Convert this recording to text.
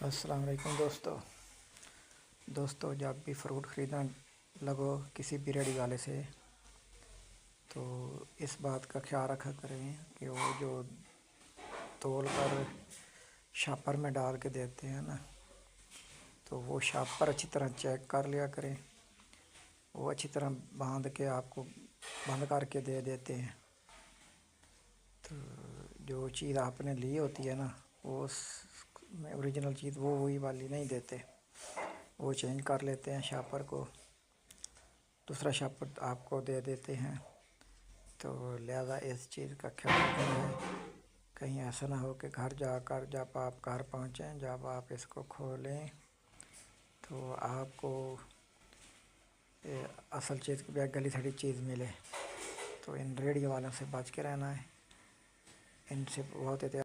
अस्सलाम वालेकुम दोस्तों जब भी फ्रूट ख़रीदना लगो किसी भी रेडी वाले से तो इस बात का ख्याल रखा करें कि वो जो तौल कर शापर में डाल के देते हैं ना, तो वो शापर अच्छी तरह चेक कर लिया करें। वो अच्छी तरह बांध के आपको बंद करके दे देते हैं। तो जो चीज़ आपने ली होती है ना, वो ओरिजिनल चीज़ वो वही वाली नहीं देते, वो चेंज कर लेते हैं शापर को, दूसरा शापर आपको दे देते हैं। तो लिहाजा इस चीज़ का ख्याल रखना है, कहीं ऐसा ना हो कि घर जाकर जब आप घर पहुँचें, जब आप इसको खोलें तो आपको असल चीज़ की बजाय गली सड़ी चीज़ मिले। तो इन रेडी वालों से बच के रहना है, इनसे बहुत एहतियात